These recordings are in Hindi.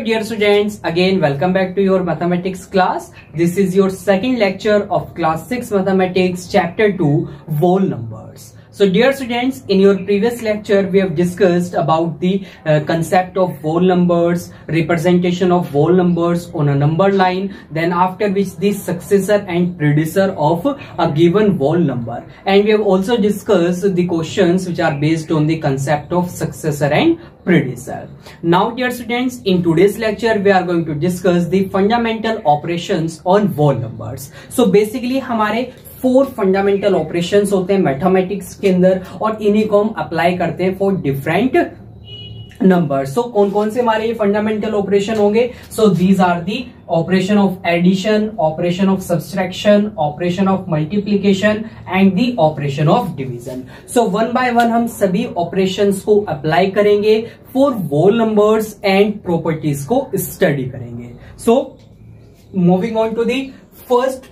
dear students, again welcome back to your mathematics class. This is your second lecture of class 6 mathematics chapter 2 whole numbers. So dear students, in your previous lecture we have discussed about the concept of whole numbers, representation of whole numbers on a number line, then after which the successor and predecessor of a given whole number, and we have also discussed the questions which are based on the concept of successor and predecessor. Now dear students, in today's lecture we are going to discuss the fundamental operations on whole numbers. So basically हमारे 4 फंडामेंटल ऑपरेशंस होते हैं मैथमेटिक्स के अंदर और इन्हीं को हम अप्लाई करते हैं फॉर डिफरेंट नंबर. सो कौन कौन से हमारे ये फंडामेंटल ऑपरेशन होंगे? So these are the operation of addition, operation of subtraction, operation of multiplication and the operation of division. So one by one हम सभी ऑपरेशंस को अप्लाई करेंगे for whole numbers and properties को स्टडी करेंगे. So moving on to the first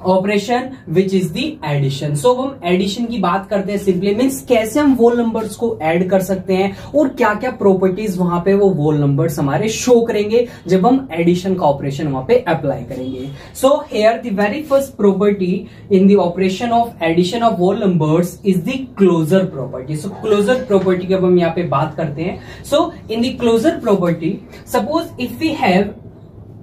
operation which is the addition. So हम एडिशन की बात करते हैं. सिंपली मीन्स कैसे हम वोल नंबर्स को ऐड कर सकते हैं और क्या क्या प्रॉपर्टीज वहां पे वो वोल नंबर्स हमारे शो करेंगे जब हम एडिशन का ऑपरेशन वहां पे अप्लाई करेंगे. So here the very first property in the operation of addition of whole numbers is the closure property. So closure property की अब हम यहाँ पे बात करते हैं. So in the closure property, suppose if we have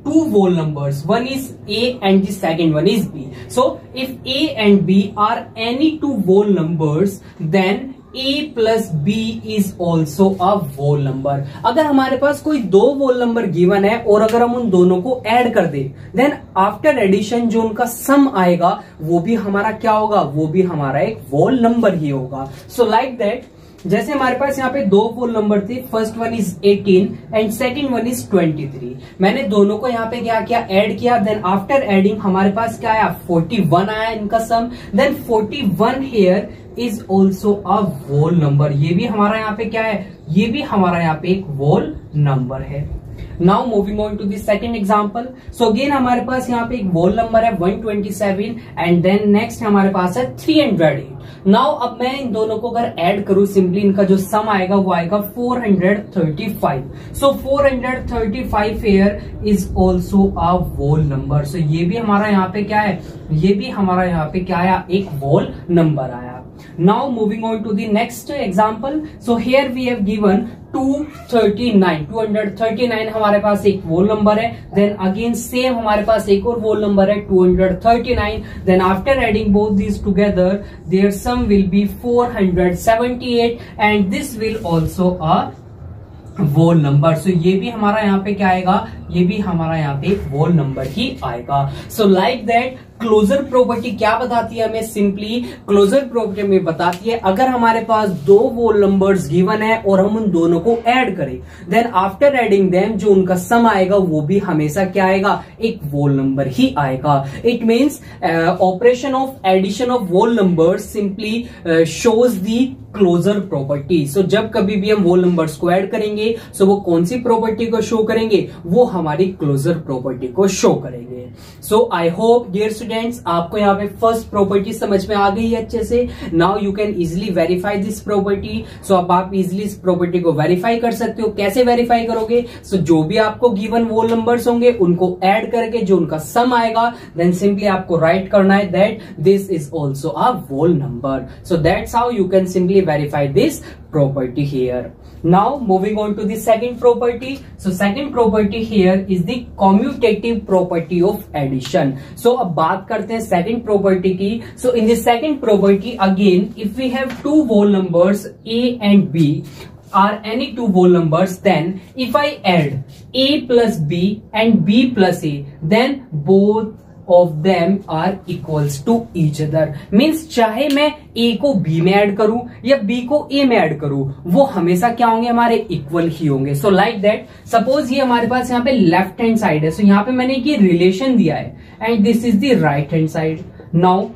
two whole numbers, one is A and the second one is B. So if A and B are any two whole numbers, then A plus B is also a whole number. अगर हमारे पास कोई दो whole number given है और अगर हम उन दोनों को ऐड कर दे, then after addition जो उनका sum आएगा वो भी हमारा क्या होगा? वो भी हमारा एक whole number ही होगा. So like that, जैसे हमारे पास यहाँ पे दो होल नंबर थे, first one is 18 and second one is 23. मैंने दोनों को यहाँ पे क्या किया? ऐड किया. देन आफ्टर एडिंग हमारे पास क्या आया? 41 आया इनका sum. Then 41 here is also a whole number. ये भी हमारा यहाँ पे क्या है? ये भी हमारा यहाँ पे एक होल नंबर है. Now moving on to the second example. So again हमारे पास यहाँ पे एक होल नंबर है 127 एंड देन नेक्स्ट हमारे पास है 308. नाउ अब मैं इन दोनों को अगर ऐड करूं, सिंपली इनका जो सम आएगा वो आएगा 435. So 435 here is also a whole number. So ये भी हमारा यहाँ पे क्या है? ये भी हमारा यहाँ पे क्या आया? एक होल नंबर आया. Now moving on to the next example. So here we have given 239 हमारे पास एक whole number है. Then again same हमारे पास एक और whole number है 239. Then after adding both these together, their sum will be 478 and this will also a whole number. So ये भी हमारा यहाँ पे क्या आएगा? ये भी हमारा यहाँ पे whole number ही आएगा. So like that, closure property क्या बताती है हमें? सिंपली क्लोजर प्रॉपर्टी में बताती है अगर हमारे पास दो वोल नंबर्स गिवन है और हम उन दोनों को ऐड करें, देन आफ्टर एडिंग देम जो उनका सम आएगा वो भी हमेशा क्या आएगा? एक वोल नंबर ही आएगा. It means operation of addition of whole numbers simply shows the closure property. So जब कभी भी हम वोल नंबर्स को ऐड करेंगे सो वो कौन सी प्रॉपर्टी को शो करेंगे? वो हमारी क्लोजर प्रॉपर्टी को शो करेंगे. सो आई होप डियर स्टूडेंट्स आपको यहाँ पे फर्स्ट प्रॉपर्टी समझ में आ गई है अच्छे से. Now you can easily verify this property. So अब आप इजिली इस प्रॉपर्टी को वेरीफाई कर सकते हो. कैसे वेरीफाई करोगे? सो जो भी आपको गिवन वोल नंबर्स होंगे उनको ऐड करके जो उनका सम आएगा, देन सिंपली आपको राइट करना है that this is also a whole number. So that's how you can simply verify this property here. Now moving on to the second property. So second property here is the commutative property of addition. So अब बात करते हैं second property की. So in the second property again, if we have two whole numbers A and B are any two whole numbers, then if I add A plus B and B plus A, then both of them are equals to each other. Means चाहे मैं A को B में ऐड करूं या B को A में ऐड करूं, वो हमेशा क्या होंगे? हमारे इक्वल ही होंगे. सो लाइक दैट, सपोज ये हमारे पास यहाँ पे लेफ्ट हैंड साइड है. सो यहाँ पे मैंने ये रिलेशन दिया है and this is the right hand side. Now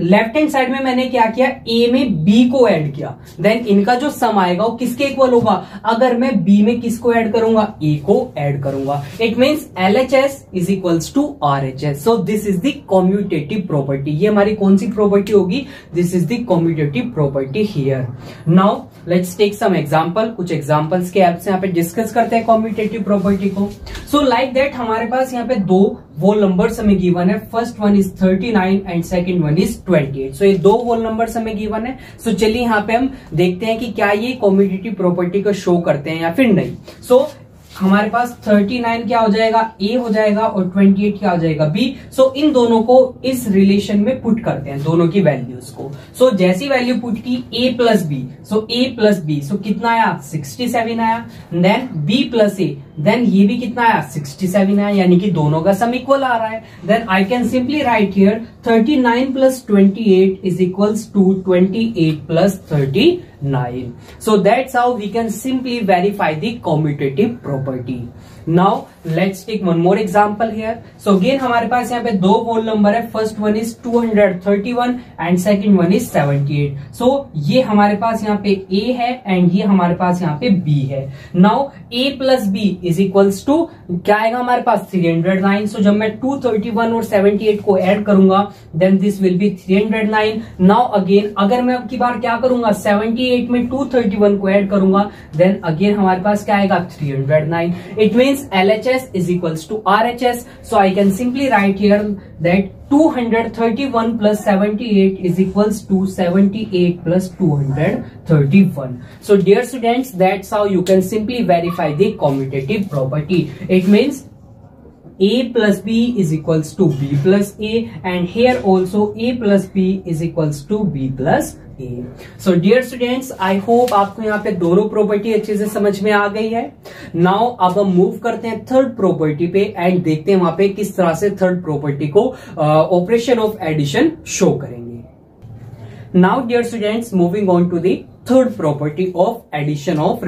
left hand side में मैंने क्या किया? ए में बी को ऐड किया. देन इनका जो सम आएगा वो किसके इक्वल होगा? अगर मैं बी में किसको ऐड करूंगा? ए को ऐड करूंगा. It means LHS is equals to RHS. So this is the commutative property. ये हमारी कौन सी प्रॉपर्टी होगी? This is the commutative property here. Now let's take some example, कुछ एग्जांपल्स के हेल्प से यहाँ पे डिस्कस करते हैं कॉम्यूटेटिव प्रॉपर्टी को। सो लाइक दैट हमारे पास यहाँ पे दो वोल नंबर्स हमें गिवन है, first one is 39 and second one is 28। सो ये दो वोल नंबर्स हमें गिवन है। सो चलिए यहाँ पे हम देखते हैं कि क्या ये कॉम्यूटेटिव प्रॉपर्टी को शो करते हैं या फिर नहीं। सो हमारे पास 39 क्या हो जाएगा, ए हो जाएगा, और 28 क्या हो जाएगा, बी। सो इन दोनों को इस रिलेशन में पुट करते हैं, दोनों की वैल्यूज को। सो जैसी वैल्यू पुट की ए प्लस बी, सो ए प्लस बी, सो कितना आया 67 आया। देन बी प्लस ए, देन ये भी कितना आया 67 आया, यानी कि दोनों का सम इक्वल आ रहा है। Then I can simply write here 39 plus 28 is equals to 28 plus 39. So that's how we can simply verify the commutative property. Now let's take one more example here. So again हमारे पास यहाँ पे दो whole number है, first one is 231 and second one is 78. So ये हमारे पास यहाँ पे A है and ये हमारे पास यहाँ पे B है. Now A plus B is equals to क्या आएगा हमारे पास 309. So जब मैं 231 और 78 को ऐड करूंगा then this will be 309. Now again अगर मैं अब की बार क्या करूंगा 78 में 231 को ऐड करूंगा then again हमारे पास क्या आएगा 309. It means LHS is equals to RHS. So I can simply write here that 231 plus 78 is equals to 78 plus 231. So dear students, that's how you can simply verify the commutative property. It means A plus B is equals to B plus A, and here also A plus B is equals to B plus A. So dear students, I hope आपको यहाँ पे दोनों प्रॉपर्टी अच्छे से समझ में आ गई है। नाउ अब हम मूव करते हैं थर्ड प्रॉपर्टी पे एंड देखते हैं वहां पे किस तरह से थर्ड प्रॉपर्टी को ऑपरेशन ऑफ एडिशन शो करेंगे। Now dear students, moving on to the third property of addition of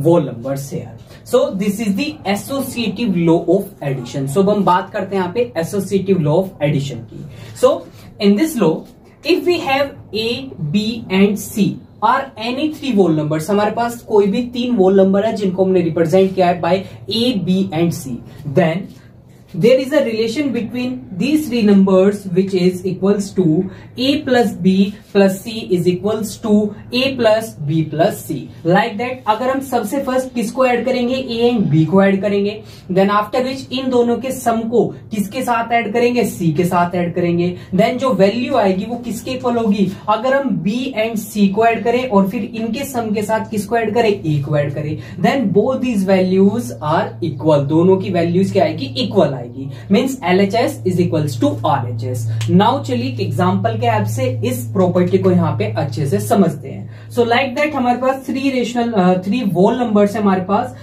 whole numbers here. So this is the associative law of addition. So हम बात करते हैं यहाँ पे associative law of addition की। So in this law, if we have A, B and C or any three whole numbers, हमारे पास कोई भी तीन whole number है जिनको हमने रिप्रेजेंट किया है by A, B and C, then there is a relation between these three numbers which is equals to A plus B plus C is equals to A plus B plus C. Like that अगर हम सबसे फर्स्ट किसको ऐड करेंगे, A and B को ऐड करेंगे, then after which इन दोनों के सम को किसके साथ ऐड करेंगे, C के साथ ऐड करेंगे। then जो वैल्यू आएगी वो किसके इक्वल होगी, अगर हम B and C को ऐड करें और फिर इनके सम के साथ किसको ऐड करें, A को ऐड करें, then both these values are equal. दोनों की वैल्यूज क्या आएगी, इक्वल आएगी। Means LHS is equals to RHS. Now चलिए एग्जांपल के हेल्प से इस प्रॉपर्टी को यहाँ पे अच्छे से समझते हैं। सो लाइक दैट हमारे पास थ्री वोल नंबर्स है हमारे पास।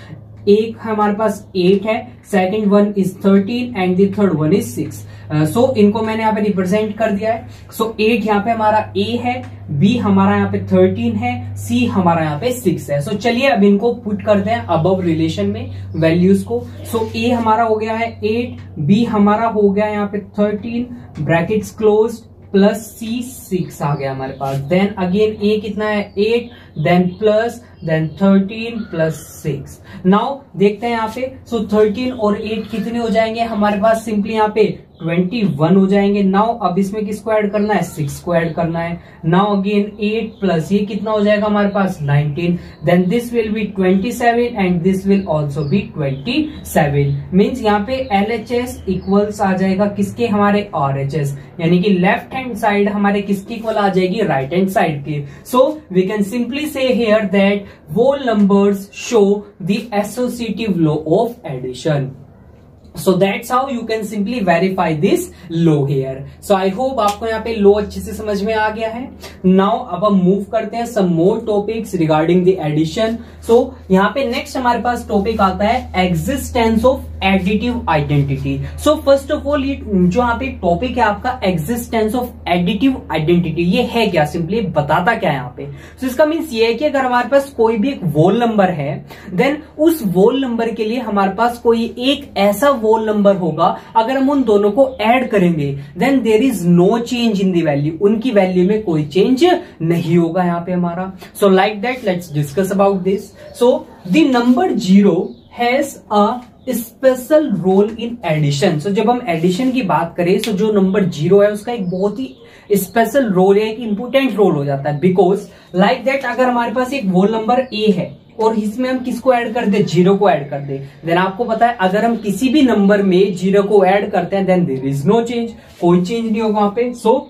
एक हमारे पास 8 है, second one is 13 and the third one is 6। सो इनको मैंने यहाँ पे रिप्रेजेंट कर दिया है। सो 8 यहाँ पे हमारा A है, B हमारा यहाँ पे 13 है, C हमारा यहाँ पे 6 है। सो चलिए अब इनको पुट करते हैं अबव रिलेशन में वैल्यूज को। सो A हमारा हो गया है 8, B हमारा हो गया यहाँ पे 13 ब्रैकेट्स क्लोज्ड प्लस C 6 आ गया हमारे पास। देन अगेन A कितना है 8, then plus then 13 plus 6। Now देखते हैं यहाँ पे। सो 13 और 8 कितने हो जाएंगे हमारे पास, सिंपली यहाँ पे 21 हो जाएंगे। नाउ अब इसमें किसको ऐड करना है, 6 को ऐड करना है। नाउ अगेन 8 प्लस ये कितना हो जाएगा हमारे पास 19, then this will be 27 and this will also be 27। Means यहाँ पे LHS इक्वल्स आ जाएगा किसके, हमारे RHS, यानी कि लेफ्ट हैंड साइड हमारे किसकी इक्वल आ जाएगी, राइट हैंड साइड की। सो वी कैन सिंपली से here that whole numbers show the associative law of addition. So that's how you can simply verify this law here. So I hope आपको यहाँ पे law अच्छे से समझ में आ गया है। Now अब हम मूव करते हैं some more topics regarding the addition. So यहाँ पे next हमारे पास टॉपिक आता है existence of additive identity. So first of all ये जो यहाँ पे टॉपिक है आपका existence of additive identity, ये है क्या, सिंपली बताता क्या है यहाँ पे। So इसका मीन्स ये है कि अगर हमारे पास कोई भी एक whole number है, then उस whole number के लिए हमारे पास कोई एक ऐसा whole number होगा, अगर हम उन दोनों को ऐड करेंगे then there is no change in the value, उनकी वैल्यू में कोई चेंज नहीं होगा यहाँ पे हमारा। So like that let's discuss about this. So the number 0 has a special role in addition. So जब हम एडिशन की बात करें, सो जो नंबर 0 है उसका एक बहुत ही स्पेशल रोल है, एक इंपोर्टेंट रोल हो जाता है। बिकॉज लाइक दैट अगर हमारे पास एक होल नंबर ए है और इसमें हम किसको ऐड कर दे, 0 को ऐड कर दे, देन आपको पता है अगर हम किसी भी नंबर में 0 को ऐड करते हैं then there is no change, कोई चेंज नहीं होगा वहां पे। सो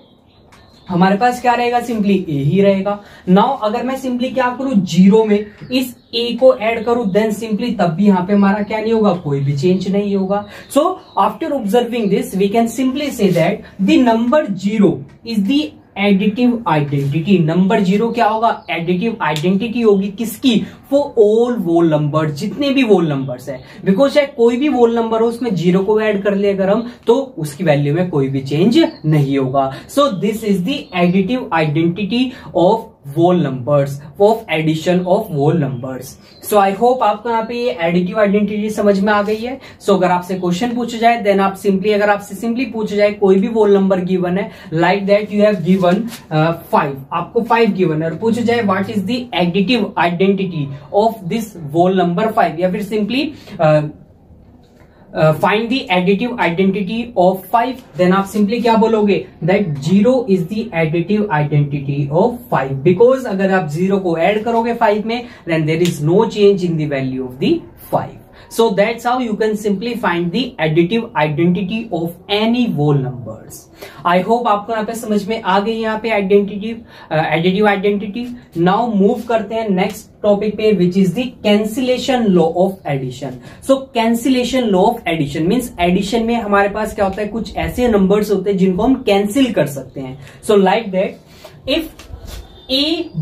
हमारे पास क्या रहेगा, सिंपली ए ही रहेगा। नाउ अगर मैं सिंपली क्या करूं, 0 में इस ए को ऐड करूं देन सिंपली तब भी यहां पे हमारा क्या नहीं होगा, कोई भी चेंज नहीं होगा। So after observing this we can simply say that the number 0 is the additive identity. Number 0 क्या होगा, एडिटिव आइडेंटिटी होगी किसकी, फॉर ऑल वोल नंबर, जितने भी वोल नंबर्स है। बिकॉज चाहे कोई भी वोल नंबर हो उसमें 0 को ऐड कर ले अगर हम, तो उसकी वैल्यू में कोई भी चेंज नहीं होगा। सो this is the additive identity of whole numbers, of addition of whole numbers. So I hope आपको यहाँ पे ये एडिटिव आइडेंटिटी समझ में आ गई है। So अगर आपसे क्वेश्चन पूछा जाए देन आप सिंपली, अगर आपसे सिंपली पूछा जाए कोई भी whole नंबर गिवन है, like that you have given 5, आपको 5 गिवन है और पूछा जाए what is the additive identity of this whole number 5, या फिर simply find the additive identity of 5, then आप सिंपली क्या बोलोगे, that 0 is the additive identity of 5। Because अगर आप 0 को ऐड करोगे 5 में then there is no change in the value of the 5। So that's how you can simply find the additive identity of any whole numbers. I hope आपको यहाँ पे समझ में आ गई यहाँ पे एडिटिव आइडेंटिटी। नाउ मूव करते हैं नेक्स्ट टॉपिक पे which is the cancellation law of addition. So cancellation law of addition means addition में हमारे पास क्या होता है, कुछ ऐसे नंबर्स होते हैं जिनको हम कैंसिल कर सकते हैं। So like that if A,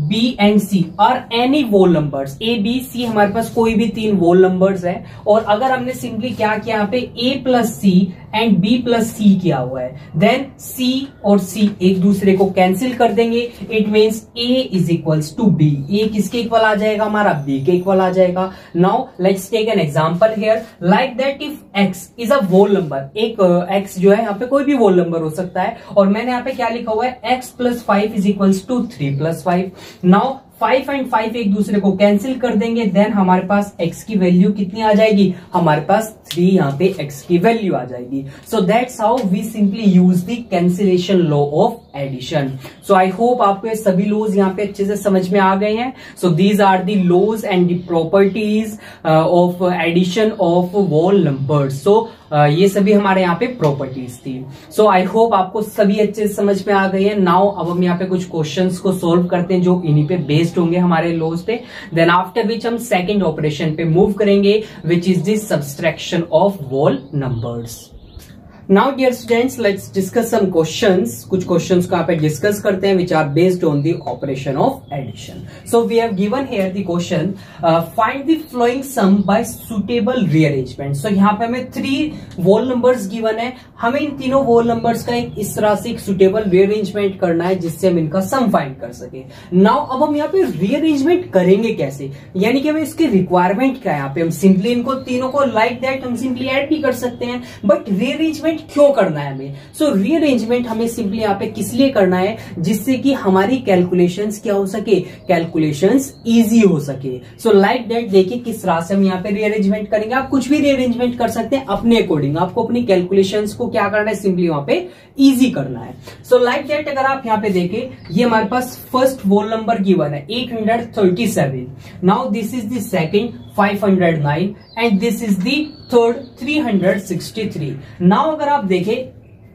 B and C are any whole numbers, A, B, C हमारे पास कोई भी 3 वोल नंबर्स है और अगर हमने सिंपली क्या किया यहाँ पे A plus C and B plus C किया हुआ है, देन C और C एक दूसरे को कैंसिल कर देंगे। It means A is equals to B, A किसके इक्वल आ जाएगा, हमारा B के इक्वल आ जाएगा। Now let's take an example here, like that if X is a whole number, एक X जो है यहाँ पे कोई भी वोल नंबर हो सकता है और मैंने यहाँ पे क्या लिखा हुआ है, X plus 5 is equals to 3 plus 5। Now 5 and 5 एक दूसरे को कैंसिल कर देंगे, देन हमारे पास x की वैल्यू कितनी आ जाएगी, हमारे पास 3 यहाँ पे x की वैल्यू आ जाएगी। So that's how we simply use the cancellation law of addition. So I hope आपको ये सभी लॉज यहाँ पे अच्छे से समझ में आ गए हैं। So these are the laws and the properties of addition of whole numbers. So ये सभी हमारे यहाँ पे प्रॉपर्टीज थी। सो आई होप आपको सभी अच्छे से समझ में आ गई है। नाउ अब हम यहाँ पे कुछ क्वेश्चंस को सोल्व करते हैं जो इन्हीं पे बेस्ड होंगे हमारे लॉज पे, देन आफ्टर विच हम सेकंड ऑपरेशन पे मूव करेंगे which is the subtraction of whole numbers. Now dear students, let's discuss some questions. कुछ questions को आप डिस्कस करते हैं which are based on the operation of addition. So we have given here the question, find the following sum by suitable rearrangement. So यहाँ पे हमें 3 whole numbers given है, हमें इन तीनों whole numbers का इस तरह से एक suitable rearrangement करना है जिससे हम इनका sum find कर सके। Now अब हम यहाँ पे rearrangement करेंगे कैसे, यानी कि हमें इसकी requirement क्या है, यहाँ पे हम simply इनको तीनों को like that हम simply add भी कर सकते हैं, but rearrangement क्यों करना है हमें। सो रीअरेंजमेंट हमें सिंपली यहाँ पे किस लिए करना है, जिससे कि हमारी कैलकुलेशंस क्या हो सके, कैलकुलेशंस इजी हो सके। सो लाइक दैट देखिए किस तरह से हम यहाँ पे रीअरेंजमेंट करेंगे। आप कुछ भी रीअरेंजमेंट कर सकते हैं अपने अकॉर्डिंग, आपको अपनी कैलकुलेशंस को क्या करना है, सिंपली वहां पे इजी करना है। सो लाइक दैट अगर आप यहाँ पे देखें, ये हमारे पास फर्स्ट होल नंबर गिवन है 837, now this is the second 509 and this is the third 363। Now अगर आप देखें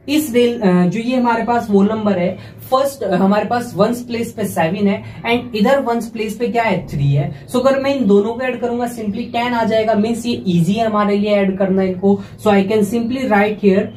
इस जो ये हमारे पास वो नंबर है, फर्स्ट हमारे पास वंस प्लेस पे 7 है एंड इधर वंस प्लेस पे क्या है 3 है। सो अगर मैं इन दोनों को ऐड करूंगा सिंपली 10 आ जाएगा, मीन्स ये इजी है हमारे लिए ऐड करना इनको। So I can simply write here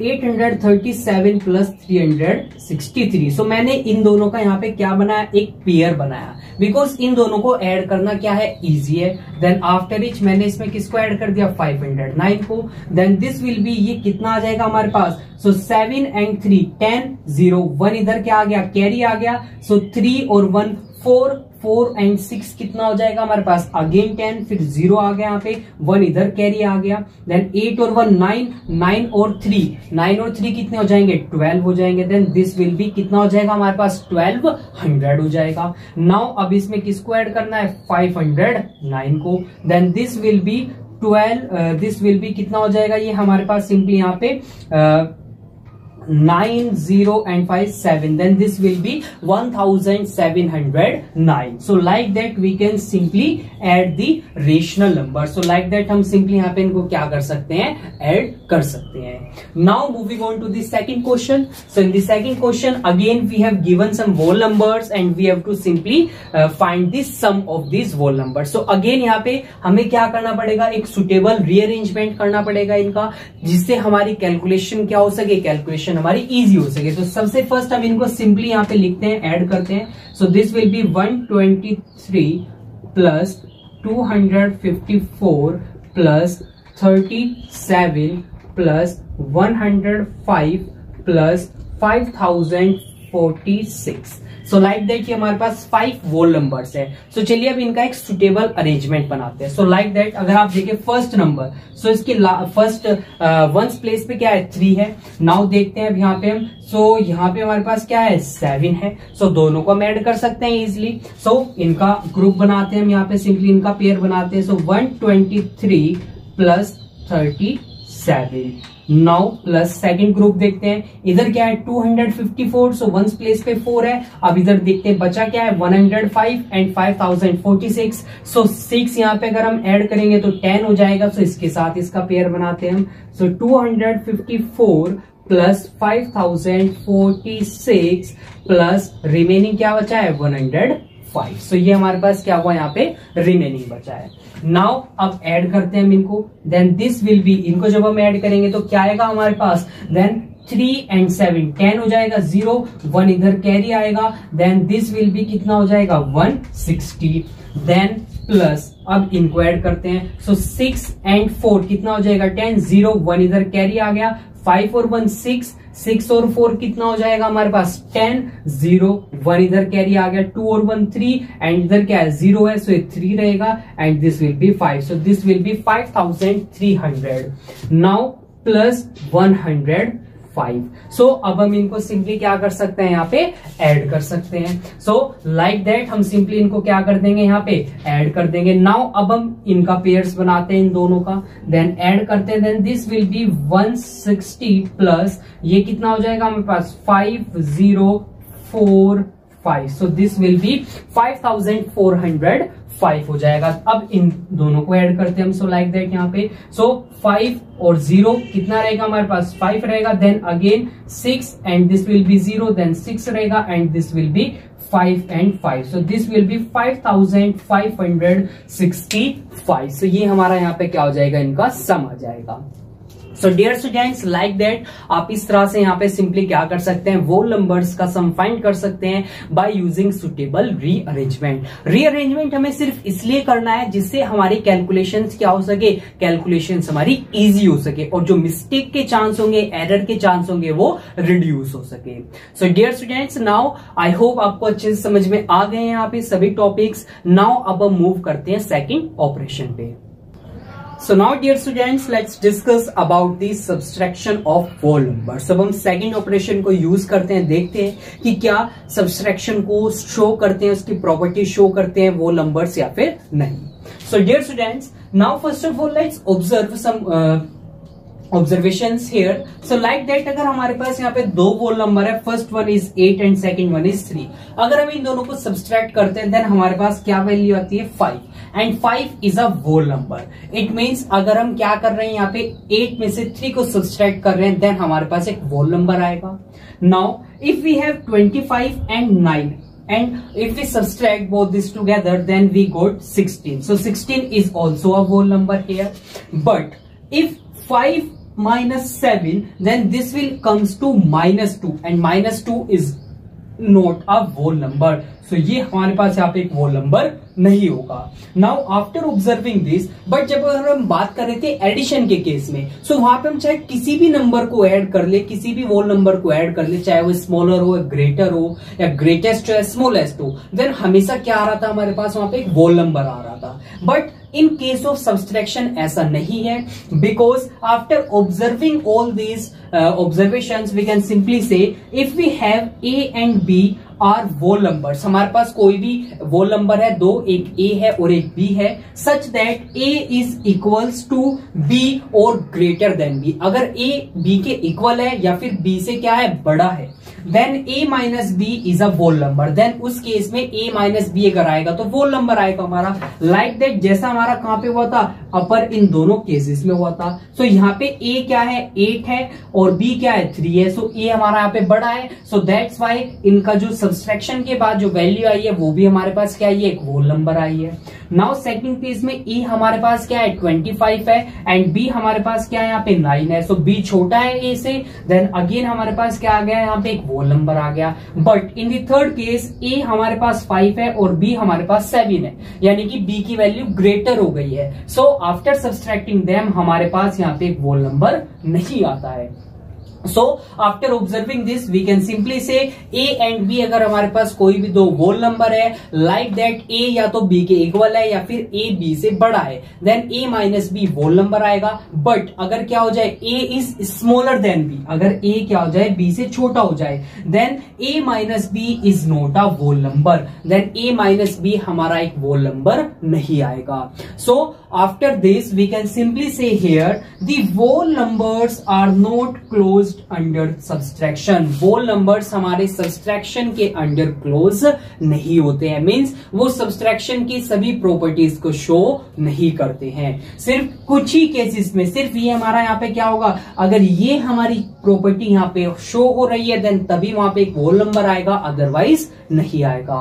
837 plus 363। So मैंने इन दोनों का यहाँ पे क्या बनाया, एक पेयर बनाया, बिकॉज इन दोनों को ऐड करना क्या है, इजी है। देन आफ्टर इच मैंने इसमें किसको ऐड कर दिया, 509 को। देन दिस विल बी, ये कितना आ जाएगा हमारे पास, सो 7 एंड 3 10 0 1 इधर क्या आ गया, कैरी आ गया। सो 3 और 1 4 एंड 6 कितना हो जाएगा हमारे पास, अगेन 10, फिर 0 आ गया यहाँ पे, 1 इधर कैरी आ गया। देन 8 और 1 9 9 और 3 कितने हो जाएंगे, 12 हो जाएंगे। देन दिस विल बी कितना हो जाएगा हमारे पास, 1200 हो जाएगा। नाउ अब इसमें किसको ऐड करना है, 509 को। Then this will be 12 this will be कितना हो जाएगा, ये हमारे पास सिंपली यहाँ पे 9 0 and 5 7, then this will be 1709. So like that we can simply add the rational number. So like that हम simply यहाँ पे इनको क्या कर सकते हैं, add कर सकते हैं. Now moving on to the second question. So in the second question again we have given some whole numbers and we have to simply find the sum of these whole numbers. So again यहाँ पे हमें क्या करना पड़ेगा, एक suitable rearrangement करना पड़ेगा इनका, जिससे हमारी कैलकुलेशन क्या हो सके, कैलकुलेशन हमारी इजी हो सके. तो सबसे फर्स्ट हम इनको सिंपली यहाँ पे लिखते हैं, ऐड करते हैं. So this will B 123 plus 254 plus 37 plus 105 plus 5046. So like that ये हमारे पास 5 वोल नंबर्स है. सो चलिए अब इनका एक सुटेबल अरेंजमेंट बनाते हैं. सो लाइक दैट अगर आप देखें फर्स्ट नंबर, सो इसके फर्स्ट वंस प्लेस पे क्या है, 3 है. नाउ देखते हैं अब यहाँ पे हम, सो यहाँ पे हमारे पास क्या है, 7 है. सो दोनों को हम ऐड कर सकते हैं इजिली. सो इनका ग्रुप बनाते हैं हम, यहाँ पे सिंपली इनका पेयर बनाते हैं. सो 123 plus 37. Now plus second group देखते हैं, इधर क्या है 254, सो वंस प्लेस पे 4 है. अब इधर देखते हैं बचा क्या है 105 एंड 5046. सो 6 यहाँ पे अगर हम ऐड करेंगे तो 10 हो जाएगा. सो इसके साथ इसका पेयर बनाते हैं हम. सो 254 प्लस 5046 प्लस रिमेनिंग क्या बचा है 105. सो ये हमारे पास क्या हुआ, यहाँ पे रिमेनिंग बचा है. नाउ अब ऐड करते हैं हम इनको. देन दिस विल बी, इनको जब हम ऐड करेंगे तो क्या आएगा हमारे पास, देन 3 एंड 7 10 हो जाएगा, 0 1 इधर कैरी आएगा. देन दिस विल बी कितना हो जाएगा 160. देन प्लस अब इनको ऐड करते हैं. सो 6 एंड 4 कितना हो जाएगा 10, 0 1 इधर कैरी आ गया, 5 और 1 6, 6 और 4 कितना हो जाएगा हमारे पास 10, 0 1 इधर कैरी आ गया, 2 और 1 3 एंड इधर क्या है 0 है, सो ये 3 रहेगा and this will be 5. So this will B 5300. Now plus 105. सो अब हम इनको सिंपली क्या कर सकते हैं, यहाँ पे ऐड कर सकते हैं. सो लाइक दैट हम सिंपली इनको क्या कर देंगे, यहाँ पे ऐड कर देंगे. नाउ अब हम इनका पेयर्स बनाते हैं इन दोनों का, देन ऐड करते हैं. Then this will be 160 plus ये कितना हो जाएगा हमारे पास 5045. सो दिस विल बी 5405 हो जाएगा. अब इन दोनों को ऐड करते हैं हम. सो लाइक दैट यहाँ पे, सो 5 और 0 कितना रहेगा हमारे पास 5 रहेगा. Then again 6 and this will be 0, then 6 रहेगा and this will be 5 and 5. So this will be 5565. सो ये हमारा यहाँ पे क्या हो जाएगा, इनका सम आ जाएगा. So dear students, like that आप इस तरह से यहाँ पे सिंपली क्या कर सकते हैं, वो नंबर्स का सम फाइंड कर सकते हैं by using suitable rearrangement. Rearrangement हमें सिर्फ इसलिए करना है जिससे हमारी कैलकुलेशंस क्या हो सके, कैलकुलेशंस हमारी इजी हो सके और जो मिस्टेक के चांस होंगे, एरर के चांस होंगे वो रिड्यूस हो सके. So dear students, now I hope आपको अच्छे से समझ में आ गए हैं यहाँ पे सभी टॉपिक्स. नाउ अब हम मूव करते हैं सेकेंड ऑपरेशन पे. So now dear students, let's discuss about the subtraction of whole numbers. अब हम सेकंड ऑपरेशन को यूज करते हैं, देखते हैं कि क्या सब्सट्रैक्शन को शो करते हैं, उसकी प्रॉपर्टी शो करते हैं वो नंबर्स या फिर नहीं. So dear students, now first of all let's observe some observations here. So like that अगर हमारे पास यहाँ पे 2 whole number है, first one is 8 and second one is 3. अगर हम इन दोनों को सब्सट्रैक्ट करते हैं देन हमारे पास क्या वैल्यू आती है 5 and 5 is a whole number. It means अगर हम क्या कर रहे हैं यहाँ पे 8 में से 3 को सब्सट्रैक्ट कर रहे हैं देन हमारे पास एक whole number आएगा. Now if we have 25 and 9 and if we subtract both these together then we got 16. So 16 is also a whole number here. But if 5 minus 7 then this will comes to -2 and -2 is not a whole number. So ये हमारे पास यहाँ पे एक whole number नहीं होगा. Now after observing this, but जब अगर हम बात कर रहे थे एडिशन के केस में, सो वहां पे हम चाहे किसी भी नंबर को ऐड कर ले, किसी भी whole नंबर को ऐड कर ले, चाहे वो स्मॉलर हो, ग्रेटर हो या ग्रेटेस्ट हो या स्मॉलेस्ट हो, देन हमेशा क्या आ रहा था हमारे पास वहां पे एक whole नंबर आ रहा था. But in case of subtraction ऐसा नहीं है, because after observing all these observations we can simply say if we have A and B are whole numbers, हमारे पास कोई भी वोल नंबर है दो, एक ए है और एक बी है, such that A is equals to B और ग्रेटर देन बी, अगर ए बी के इक्वल है या फिर बी से क्या है बड़ा है, then A minus B is a whole number, then उस केस में ए माइनस बी अगर आएगा तो वोल नंबर आएगा हमारा। लाइक दैट जैसा हमारा कहां पे हुआ था, अपर इन दोनों केसेस में हुआ था। सो यहाँ पे ए क्या है 8 है और बी क्या है 3 है, सो ए हमारा यहाँ पे बड़ा है, सो दैट्स वाई इनका जो सब्सट्रैक्शन के बाद जो वैल्यू आई है वो भी हमारे पास क्या आई है, एक वोल नंबर आई है। नाउ सेकंड केस में ए हमारे पास क्या है 25 है एंड बी हमारे पास क्या है यहाँ पे 9 है, सो बी छोटा है ए से, देन अगेन हमारे पास क्या आ गया यहाँ पे एक वोल नंबर आ गया। But in the third case a हमारे पास 5 है और बी हमारे पास 7 है, यानी कि बी की वैल्यू ग्रेटर हो गई है। सो आफ्टर सब्सट्रैक्टिंग देम हमारे पास यहाँ पे एक वोल नंबर नहीं आता है। So after observing this we can simply say A and B अगर हमारे पास कोई भी दो whole number है, like that A या तो B के इक्वल है या फिर A B से बड़ा है, then A minus B whole number आएगा। बट अगर क्या हो जाए A is smaller than B, अगर A क्या हो जाए B से छोटा हो जाए, then A minus B is not a whole number, then A minus B हमारा एक whole number नहीं आएगा। So after this we can simply say here the whole numbers are not closed under subtraction, whole numbers हमारे सब्सट्रैक्शन के अंडर क्लोज नहीं होते हैं, मींस वो सब्सट्रैक्शन की सभी प्रॉपर्टीज को शो नहीं करते हैं, सिर्फ कुछ ही केसेस में, सिर्फ ये हमारा यहाँ पे क्या होगा, अगर ये हमारी प्रॉपर्टी यहाँ पे शो हो रही है देन तभी वहां पे एक वोल नंबर आएगा, अदरवाइज नहीं आएगा।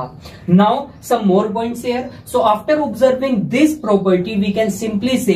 Now some more points here. So after observing this property we can simply say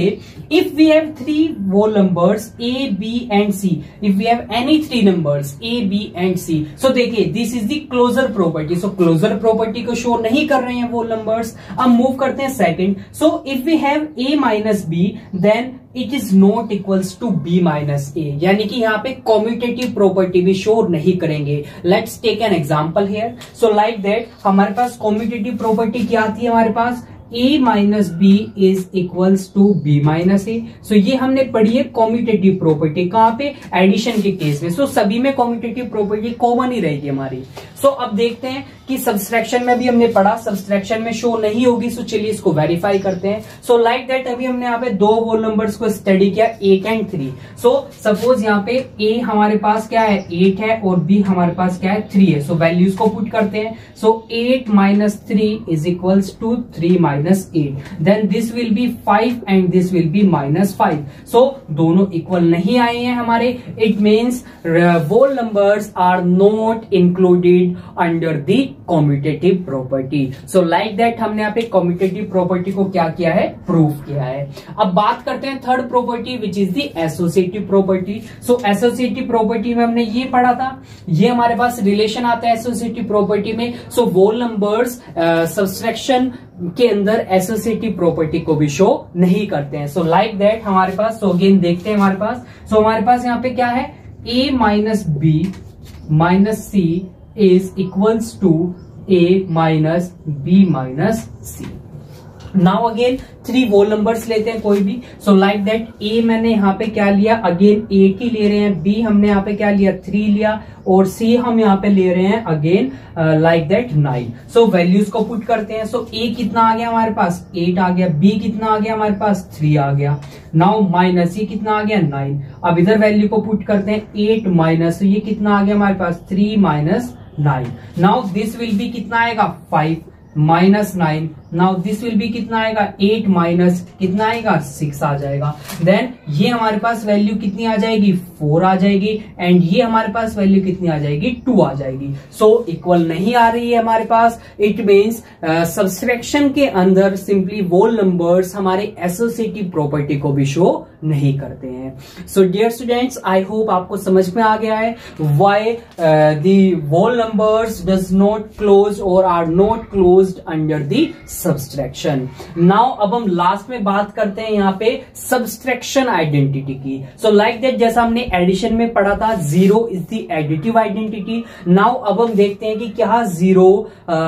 if we have 3 whole numbers A, B and C, if we have any 3 numbers A, B and C, so देखिए this is the closure property, so closure property को शो नहीं कर रहे हैं whole numbers। अब मूव करते हैं second. so if we have A minus B then it is not equals to B minus A, यानी कि यहाँ पे कॉम्यूटेटिव प्रॉपर्टी भी शो नहीं करेंगे। Let's take an example here. So like that हमारे पास कॉम्यूटेटिव प्रॉपर्टी क्या आती है हमारे पास, A minus B is equals to B minus A। सो ये हमने पढ़ी है कॉम्यूटेटिव प्रॉपर्टी, कहां पे, एडिशन के केस में। सो सभी में कॉम्यूटेटिव प्रॉपर्टी कॉमन ही रहेगी हमारी। सो अब देखते हैं कि सब्सट्रैक्शन में भी हमने पढ़ा, सब्सट्रैक्शन में शो नहीं होगी, सो चलिए इसको वेरीफाई करते हैं। सो लाइक दैट अभी हमने यहाँ पे दो होल नंबर्स को स्टडी किया 8 एंड 3। सो सपोज यहाँ पे A हमारे पास क्या है 8 है और B हमारे पास क्या है 3 है। सो वैल्यूज को पुट करते हैं। सो 8 minus 3 is equals to 3 minus 8, then this will be 5 and this will be minus 5। so दोनों इक्वल नहीं आए हैं हमारे, it means whole numbers are not included under the commutative property। so like that हमने यहाँ पे commutative property को क्या किया है, प्रूफ किया है। अब बात करते हैं third property which is the associative property. So associative property में हमने ये पढ़ा था, ये हमारे पास रिलेशन आता है एसोसिएटिव प्रॉपर्टी में। सो whole numbers सब्सट्रैक्शन के अंदर एसोसिएटिव प्रॉपर्टी को भी शो नहीं करते हैं। सो लाइक दैट हमारे पास, सो अगेन देखते हैं हमारे पास। सो हमारे पास यहाँ पे क्या है, A minus B minus C is equals to A minus B minus C। Now again 3 whole numbers लेते हैं कोई भी। सो लाइक दैट A मैंने यहाँ पे क्या लिया, अगेन 8 ही ले रहे हैं, B हमने यहाँ पे क्या लिया 3 लिया और C हम यहाँ पे ले रहे हैं again like that 9। So values को पुट करते हैं। सो A कितना आ गया हमारे पास 8 आ गया, B कितना आ गया हमारे पास 3 आ गया, नाउ माइनस C कितना आ गया 9। अब इधर वैल्यू को पुट करते हैं 8 माइनस ये कितना आ गया हमारे पास 3 minus 9। Now this will be कितना आएगा 5 minus 9। Now this will be कितना आएगा 8 माइनस कितना आएगा 6 आ जाएगा। देन ये हमारे पास वैल्यू कितनी आ जाएगी 4 आ जाएगी एंड ये हमारे पास वैल्यू कितनी आ जाएगी 2 आ जाएगी। सो इक्वल नहीं आ रही है हमारे पास, इट मीन्स सब्सट्रैक्शन के अंदर सिंपली वोल नंबर्स हमारे एसोसिएटिव प्रॉपर्टी को भी शो नहीं करते हैं। So dear students, I hope आपको समझ में आ गया है why the whole numbers does not close और are not close closed under the subtraction. Now अब हम लास्ट में बात करते हैं यहाँ पे सब्सट्रैक्शन आइडेंटिटी की। सो लाइक दैट जैसा हमने एडिशन में पढ़ा था, 0 is the additive identity. Now अब हम देखते हैं कि क्या 0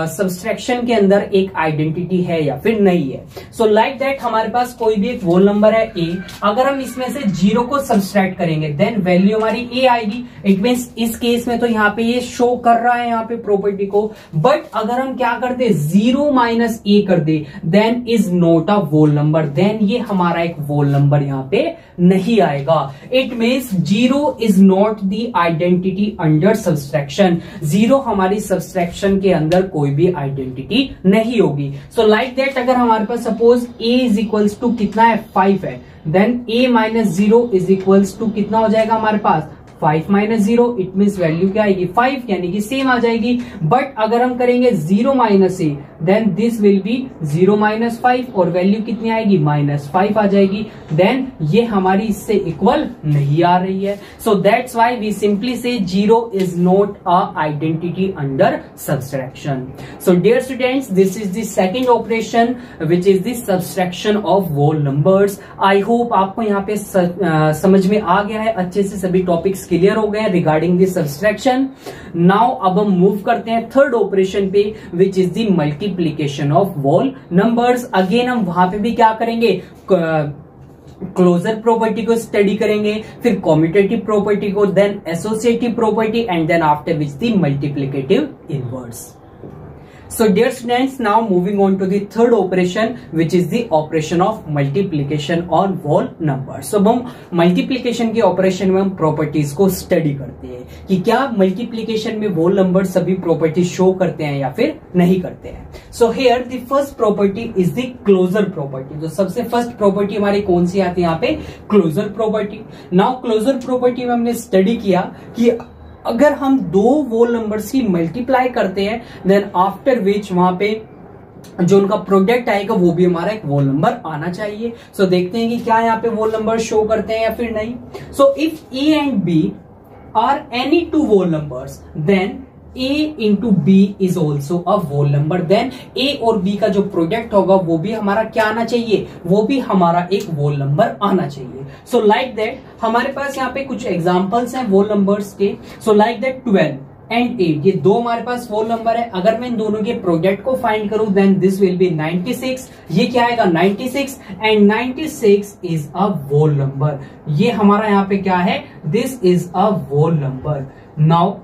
सब्सट्रैक्शन के अंदर एक आइडेंटिटी है या फिर नहीं है। सो लाइक दैट हमारे पास कोई भी एक होल नंबर है a, अगर हम इसमें से 0 को सब्सट्रैक्ट करेंगे देन वैल्यू हमारी a आएगी। इट मींस इस केस में तो यहाँ पे ये शो कर रहा है यहाँ पे प्रॉपर्टी को, बट अगर हम क्या कर दे 0 माइनस a कर दे then is not a whole number, then ये हमारा एक होल नंबर यहाँ पे नहीं आएगा। It means 0 is not the identity under subtraction. 0 हमारी सब्सट्रैक्शन के अंदर कोई भी आइडेंटिटी नहीं होगी। सो लाइक दैट अगर हमारे पास suppose a is equals to कितना है 5 है, then a minus 0 is equals to कितना हो जाएगा हमारे पास 5 माइनस 0, इट मीन्स वैल्यू क्या आएगी 5, यानी कि सेम आ जाएगी। बट अगर हम करेंगे 0 minus a then this will be 0 minus 5 और वैल्यू कितनी आएगी -5 आ जाएगी, देन ये हमारी इससे इक्वल नहीं आ रही है। So that's why we simply say 0 is not a identity under subtraction. So dear students, this is the second operation which is the subtraction of whole numbers. I hope आपको यहाँ पे समझ में आ गया है, अच्छे से सभी टॉपिक्स क्लियर हो गए रिगार्डिंग द सब्सट्रैक्शन। नाउ अब हम मूव करते हैं थर्ड ऑपरेशन पे which is the multiplication of whole numbers. Again हम वहां पे भी क्या करेंगे, क्लोजर प्रॉपर्टी को स्टडी करेंगे, फिर कॉम्यूटेटिव प्रॉपर्टी को, then associative property and then after which the multiplicative inverse. So dear students, now moving on to the third operation which is the operation of multiplication on whole numbers. So हम multiplication के operation में हम properties को study करते हैं कि क्या multiplication में whole numbers सभी properties show करते हैं या फिर नहीं करते हैं। So here the first property is the closure property. तो सबसे first property हमारी कौन सी आती है यहाँ पे, closure property। Now closure property में हमने study किया कि अगर हम दो होल नंबर्स की मल्टीप्लाई करते हैं देन आफ्टर विच वहां पे जो उनका प्रोडक्ट आएगा वो भी हमारा एक होल नंबर आना चाहिए। सो देखते हैं कि क्या यहाँ पे होल नंबर शो करते हैं या फिर नहीं। So if a and b are any two whole numbers then a into b is also a whole number, then a और b का जो प्रोडक्ट होगा वो भी हमारा क्या आना चाहिए, वो भी हमारा एक होल नंबर आना चाहिए। सो लाइक दैट हमारे पास यहाँ पे कुछ एग्जांपल्स हैं होल नंबर्स के। सो लाइक दैट 12 एंड 8 ये दो हमारे पास होल नंबर है। अगर मैं इन दोनों के प्रोडक्ट को फाइंड करूं देन दिस विल बी 96। ये क्या आएगा 96 and 96 is a whole number. ये हमारा यहाँ पे क्या है, this is a whole number. Now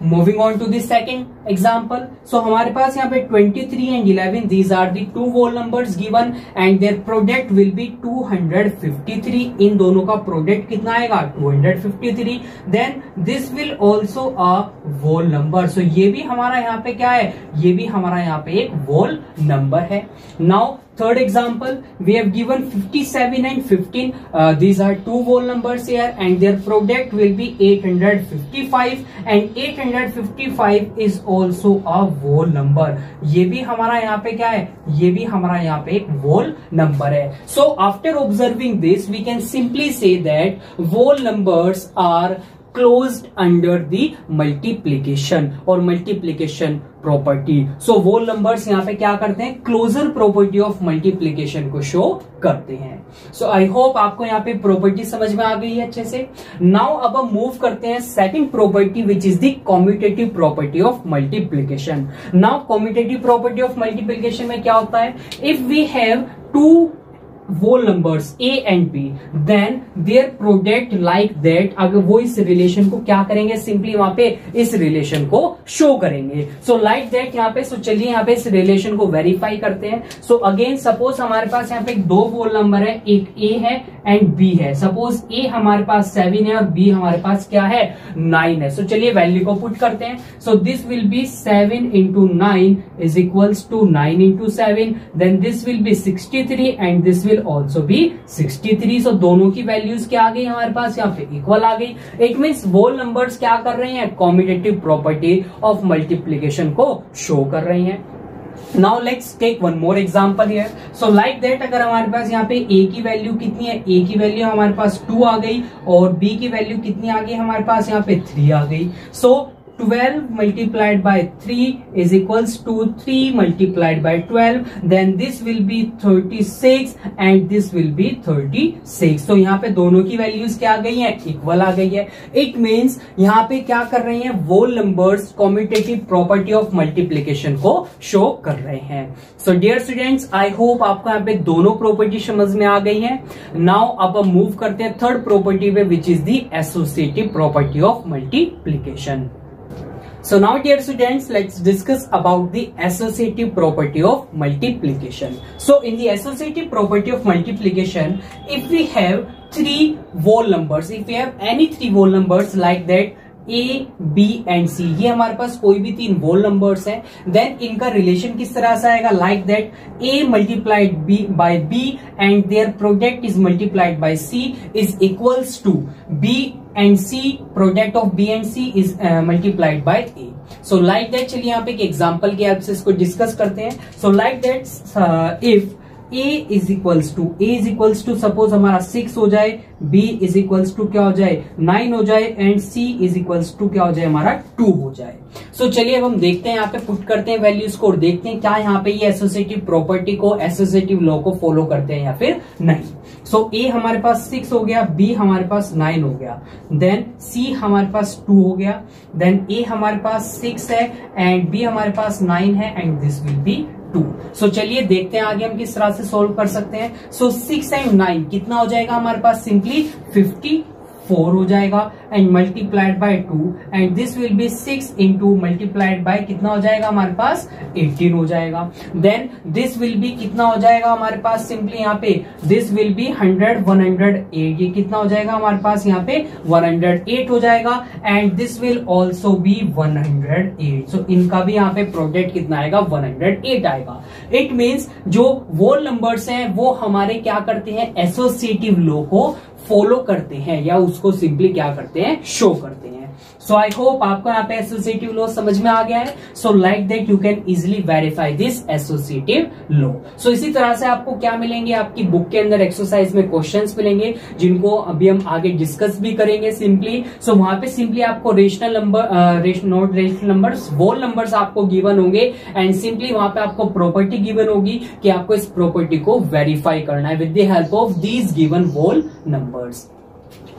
moving on to the second example. So हमारे पास यहाँ पे 23 and 11 these are the two whole numbers given and their product will be 253। इन दोनों का प्रोडक्ट कितना आएगा 253, then this will also a whole number. So ये भी हमारा यहाँ पे क्या है, ये भी हमारा यहाँ पे एक होल नंबर है। Now third example, we have given 57 and 15. These are two whole numbers here and their product will be 855 and 855 is also a whole number. ये भी हमारा यहाँ पे क्या है, ये भी हमारा यहाँ पे एक whole number है। So after observing this we can simply say that whole numbers are closed under the multiplication और multiplication property। So whole numbers यहाँ पे क्या करते हैं, closure property of multiplication को show करते हैं। So I hope आपको यहाँ पे property समझ में आ गई है अच्छे से। Now अब हम move करते हैं second property which is the commutative property of multiplication। Now commutative property of multiplication में क्या होता है, if we have two whole numbers a and b then their product like that, अगर वो इस रिलेशन को क्या करेंगे, सिंपली वहां पे इस रिलेशन को शो करेंगे। सो लाइक दैट यहाँ पे, सो चलिए यहाँ पे इस रिलेशन को वेरीफाई करते हैं। सो अगेन सपोज हमारे पास यहाँ पे दो होल नंबर है, एक a है एंड b है। सपोज a हमारे पास 7 है और b हमारे पास क्या है 9 है। सो चलिए वैल्यू को पुट करते हैं। So this will be 7 into 9 is equals to 9 into 7, then this will be 63 and this also भी 63। सो दोनों की वैल्यूज क्या आ गई हमारे पास यहाँ पे इक्वल आ गई। इट मींस होल नंबर्स क्या कर रहे हैं, कॉम्यूटेटिव प्रॉपर्टी ऑफ मल्टीप्लिकेशन को शो कर रही हैं। Now let's take one more example here. So like that अगर हमारे पास यहाँ पे a की वैल्यू कितनी है, a की वैल्यू हमारे पास 2 आ गई और b की वैल्यू कितनी आ गई हमारे पास यहाँ पे 3 आ गई। सो 12 multiplied by 3 is equals to 3 multiplied by 12, then this will be 36 and this will be 36. तो यहाँ पे दोनों की वैल्यूज क्या आ गई है, इक्वल आ गई है. इट मीन्स यहाँ पे क्या कर रहे हैं, whole numbers commutative property of multiplication को शो कर रहे हैं. So dear students, I hope आपको यहाँ पे दोनों प्रॉपर्टी समझ में आ गई है. नाउ अब हम मूव करते हैं थर्ड प्रॉपर्टी पे, which is the associative property of multiplication. So now dear students, let's discuss about the associative property of multiplication. So in the associative property of multiplication, if we have three whole numbers, if we have any three whole numbers like that A, B and C, ये हमारे पास कोई भी तीन whole numbers हैं, then इनका relation किस तरह से आएगा, like that A multiplied B by B and their product is multiplied by C is equals to B and C, product of B and C is multiplied by A. So like that, चलिए यहाँ पे एक एग्जाम्पल की हेल्प से इसको डिस्कस करते हैं. So like that, if A is equals to suppose हमारा 6 हो जाए, B is equals to क्या हो जाए 9 हो जाए and C is equals to क्या हो जाए हमारा 2 हो जाए. सो चलिए अब हम देखते हैं, यहाँ पे पुट करते हैं वैल्यूज को और देखते हैं क्या यहाँ पे ये एसोसिएटिव प्रॉपर्टी को, एसोसिएटिव लॉ को फॉलो करते हैं या फिर नहीं. सो A हमारे पास 6 हो गया, B हमारे पास 9 हो गया, देन C हमारे पास 2 हो गया, देन A हमारे पास 6 है एंड B हमारे पास 9 है एंड दिस विल बी 2. सो चलिए देखते हैं आगे हम किस तरह से सोल्व कर सकते हैं. सो 6 एंड 9 कितना हो जाएगा हमारे पास, सिंपली 54 हो जाएगा and multiplied by 2 and this will B 6 into multiplied by कितना हो जाएगा हमारे पास 18 हो जाएगा. देन दिस विल बी कितना हो जाएगा हमारे पास, सिंपली यहाँ पे दिस विल बी 108, ये कितना हो जाएगा हमारे पास यहाँ पे 108 हो जाएगा and this will also B 108. सो इनका भी यहाँ पे प्रोडक्ट कितना आएगा 108 आएगा. इट मीन्स जो होल नंबर्स हैं वो हमारे क्या करते हैं, एसोसिएटिव लॉ को फॉलो करते हैं या उसको सिंपली क्या करते हैं, शो करते हैं. सो आई होप आपको यहाँ पे एसोसिएटिव लॉ समझ में आ गया है. So like that you can easily verify this associative law. So इसी तरह से आपको क्या मिलेंगे, आपकी बुक के अंदर एक्सरसाइज में क्वेश्चंस मिलेंगे जिनको अभी हम आगे डिस्कस भी करेंगे सिंपली. सो वहां पे सिंपली आपको rational number, not rational numbers, whole numbers आपको गिवन होंगे एंड सिंपली वहां पे आपको प्रॉपर्टी गिवन होगी कि आपको इस प्रॉपर्टी को वेरीफाई करना है with the help of these given whole numbers.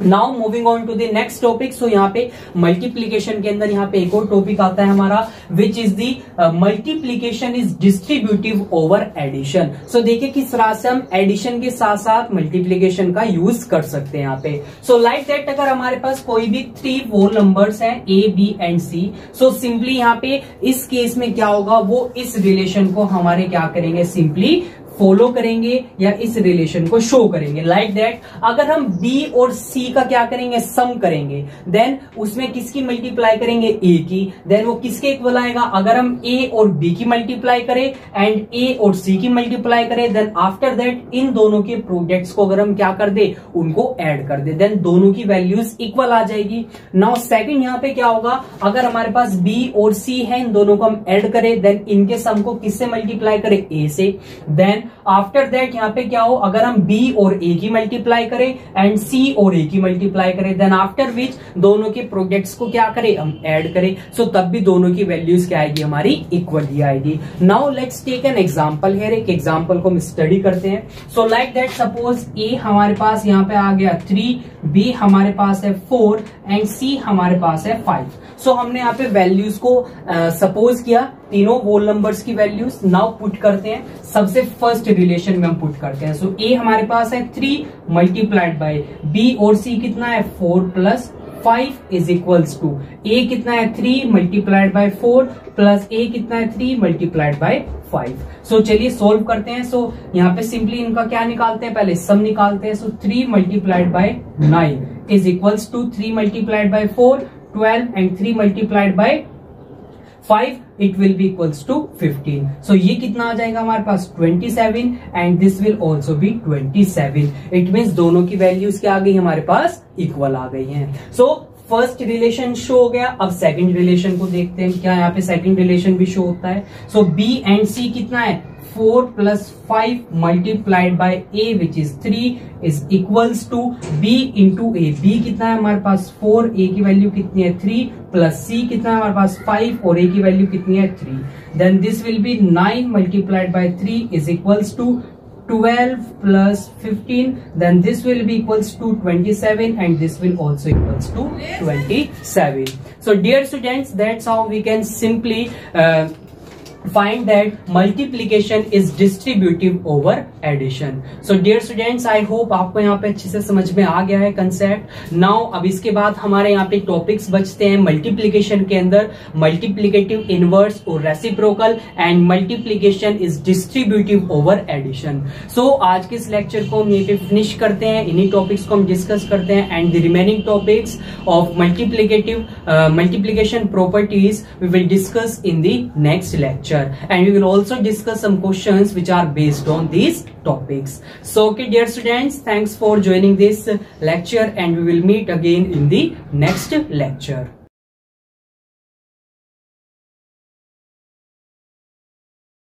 Now moving on to the next topic. So यहाँ पे मल्टीप्लीकेशन के अंदर यहाँ पे एक और टॉपिक आता है हमारा, which is the multiplication is distributive over addition. So देखिए किस तरह से हम एडिशन के साथ साथ मल्टीप्लीकेशन का यूज कर सकते हैं यहाँ पे. सो लाइक दैट अगर हमारे पास कोई भी 3 होल नंबर्स हैं A, B and C, so simply यहाँ पे इस केस में क्या होगा, वो इस रिलेशन को हमारे क्या करेंगे, सिंपली फॉलो करेंगे या इस रिलेशन को शो करेंगे. लाइक दैट अगर हम B और C का क्या करेंगे, सम करेंगे, देन उसमें किसकी मल्टीप्लाई करेंगे, A की, देन वो किसके इक्वल आएगा, अगर हम A और B की मल्टीप्लाई करें एंड A और C की मल्टीप्लाई करें, देन आफ्टर दैट इन दोनों के प्रोडक्ट्स को अगर हम क्या कर दे, उनको ऐड कर दे, देन दोनों की वैल्यूज इक्वल आ जाएगी. नाउ सेकंड यहाँ पे क्या होगा, अगर हमारे पास B और C है, इन दोनों को हम ऐड करें, देन इनके सम को किससे मल्टीप्लाई करें, A से. देन आफ्टर दैट यहाँ पे क्या हो, अगर हम B और A की मल्टीप्लाई करें एंड C और A की मल्टीप्लाई करें, देन आफ्टर विच दोनों के प्रोडक्ट्स को क्या करें, हम ऐड करें. सो तब भी दोनों की वैल्यूज क्या आएगी, हमारी इक्वल ही आएगी. Now let's take an example here. एक एग्जांपल को हम स्टडी करते हैं. So like that suppose A हमारे पास यहाँ पे आ गया 3, B हमारे पास है 4 एंड C हमारे पास है 5. सो हमने यहाँ पे वैल्यूज को सपोज किया, तीनों होल नंबर्स की वैल्यूज. नाउ पुट करते हैं, सबसे फर्स्ट रिलेशन में हम पुट करते हैं. सो A हमारे पास है 3 मल्टीप्लाइड बाय B और C कितना है 4 plus 5 is equals to A कितना है 3 मल्टीप्लाइड बाय 4 प्लस A कितना है 3 मल्टीप्लाइड बाय 5. सो चलिए सोल्व करते हैं. सो यहाँ पे सिंपली इनका क्या निकालते हैं, पहले सम निकालते हैं. So 3 multiplied by 9 is equals to 3 multiplied by 4 12 and 3 multiplied by 5 it will be equals to 15. So ये कितना आ जाएगा हमारे पास 27 and this will also be 27. It means दोनों की वैल्यूज क्या आ गई हमारे पास, इक्वल आ गई हैं. सो फर्स्ट रिलेशन शो हो गया। अब सेकंड रिलेशन को देखते हैं, क्या यहाँ पे सेकंड रिलेशन भी शो होता है। सो बी एंड सी कितना है, 4 + 5 multiplied by A which is 3 is equals to B into A. B कितना है हमारे पास 4, ए की वैल्यू कितनी है 3, प्लस सी कितना है हमारे पास 5 और ए की वैल्यू कितनी है 3। Then this will be 9 multiplied by 3 is equals to 12 plus 15, then this will be equals to 27 and this will also equals to 27. So dear students, that's how we can simply find that multiplication is distributive over addition. So dear students, I hope आपको यहाँ पे अच्छे से समझ में आ गया है कंसेप्ट। नाउ अब इसके बाद हमारे यहाँ पे टॉपिक्स बचते हैं मल्टीप्लिकेशन के अंदर, मल्टीप्लिकेटिव इनवर्स और reciprocal and multiplication is distributive over addition. So आज के इस लेक्चर को हम यहीं पे फिनिश करते हैं, इन्हीं टॉपिक्स को हम डिस्कस करते हैं and the remaining topics of multiplication properties we will discuss in the next lecture. And we will also discuss some questions which are based on these topics. So okay dear students, thanks for joining this lecture and we will meet again in the next lecture.